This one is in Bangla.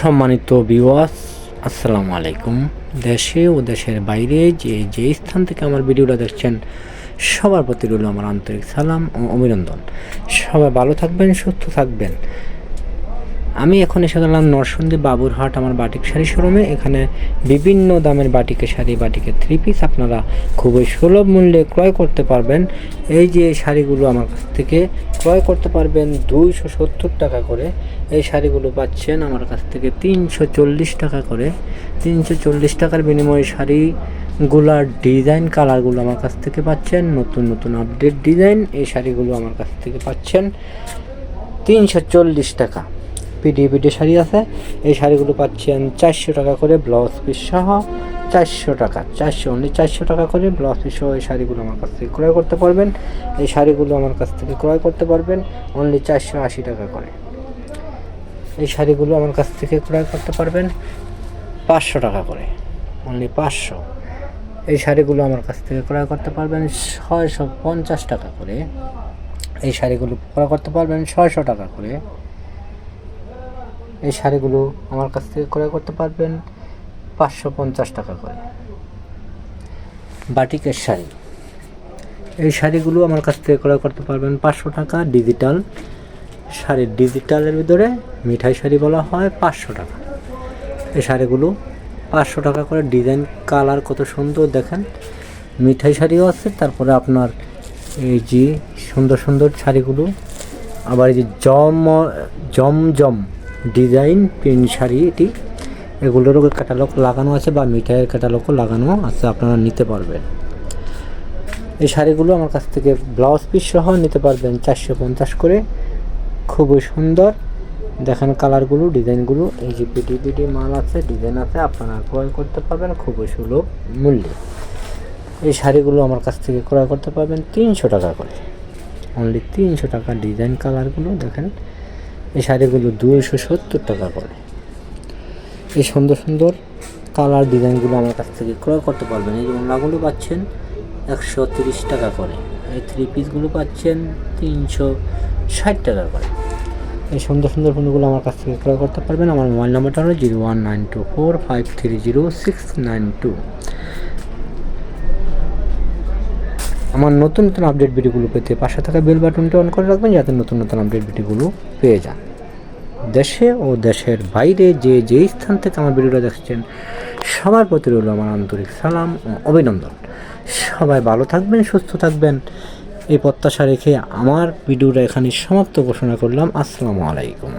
সম্মানিত ভিউয়ার্স, আসসালামু আলাইকুম। দেশে ও দেশের বাইরে যে স্থান থেকে আমার ভিডিওটা দেখছেন সবার প্রতি রইল আমার আন্তরিক সালাম ও অভিনন্দন। সবাই ভালো থাকবেন, সুস্থ থাকবেন। আমি এখন এসে গেলাম নরসিংদী বাবুরহাট আমার বাটিক শাড়ি শোরুমে। এখানে বিভিন্ন দামের বাটিকের শাড়ি, বাটিকের থ্রি পিস আপনারা খুবই সুলভ মূল্যে ক্রয় করতে পারবেন। এই যে শাড়িগুলো আমার কাছ থেকে ক্রয় করতে পারবেন 270 টাকা করে। এই শাড়িগুলো পাচ্ছেন আমার কাছ থেকে 340 টাকা করে। 340 টাকার বিনিময়ে শাড়িগুলার ডিজাইন কালারগুলো আমার কাছ থেকে পাচ্ছেন। নতুন নতুন আপডেট ডিজাইন এই শাড়িগুলো আমার কাছ থেকে পাচ্ছেন 340 টাকা। পিডি শাড়ি আছে, এই শাড়িগুলো পাচ্ছেন 400 টাকা করে, ব্লাউজ পিস সহ 400 টাকা, 400 টাকা করে ব্লাউজ পিস সহ এই শাড়িগুলো আমার কাছ থেকে ক্রয় করতে পারবেন। এই শাড়িগুলো আমার কাছ থেকে ক্রয় করতে পারবেন অনলি 480 টাকা করে। এই শাড়িগুলো আমার কাছ থেকে ক্রয় করতে পারবেন 500 টাকা করে, অনলি 500। এই শাড়িগুলো আমার কাছ থেকে ক্রয় করতে পারবেন 650 টাকা করে। এই শাড়িগুলো ক্রয় করতে পারবেন 600 টাকা করে। এই শাড়িগুলো আমার কাছ থেকে ক্রয় করতে পারবেন 550 টাকা করে। বাটিকের শাড়ি, এই শাড়িগুলো আমার কাছ থেকে ক্রয় করতে পারবেন 500 টাকা। ডিজিটাল শাড়ি, ডিজিটালের ভিতরে মিঠাই শাড়ি বলা হয়, 500 টাকা। এই শাড়িগুলো 500 টাকা করে। ডিজাইন কালার কত সুন্দর দেখেন, মিঠাই শাড়িও আছে। তারপরে আপনার এই যে সুন্দর সুন্দর শাড়িগুলো, আবার এই যে জমজম ডিজাইন প্রিন্ট শাড়ি, এগুলোরও ক্যাটালগ লাগানো আছে বা মিঠাইয়ের ক্যাটালগও লাগানো আছে, আপনারা নিতে পারবেন। এই শাড়িগুলো আমার কাছ থেকে ব্লাউজ পিস সহ নিতে পারবেন 450 করে। খুবই সুন্দর দেখেন কালারগুলো, ডিজাইনগুলো। এই যে পিডি মাল আছে, ডিজাইন আছে, আপনারা ক্রয় করতে পারবেন খুবই সুলভ মূল্যে। এই শাড়িগুলো আমার কাছ থেকে ক্রয় করতে পারবেন 300 টাকা করে, অনলি 300 টাকা। ডিজাইন কালারগুলো দেখেন। এই শাড়িগুলো 270 টাকা করে। এই সুন্দর সুন্দর কালার ডিজাইনগুলো আমার কাছ থেকে ক্রয় করতে পারবেন। এই ওড়নাগুলো পাচ্ছেন 130 টাকা করে। এই থ্রি পিসগুলো পাচ্ছেন 360 টাকা করে। এই সুন্দর সুন্দর ফোনগুলো আমার কাছ থেকে ক্রয় করতে পারবেন। আমার মোবাইল নাম্বারটা হলো 01924530692। আমার নতুন নতুন আপডেট ভিডিওগুলো পেতে পাশে থাকা বেল বাটনটি অন করে রাখবেন, যাতে নতুন নতুন আপডেট ভিডিওগুলো পেয়ে যান। দেশে ও দেশের বাইরে যে স্থান থেকে আমার ভিডিওটা দেখছেন সবার প্রতি রইল আমার আন্তরিক সালাম ও অভিনন্দন। সবাই ভালো থাকবেন, সুস্থ থাকবেন, এই প্রত্যাশা রেখে আমার ভিডিওটা এখানে সমাপ্ত ঘোষণা করলাম। আসসালামু আলাইকুম।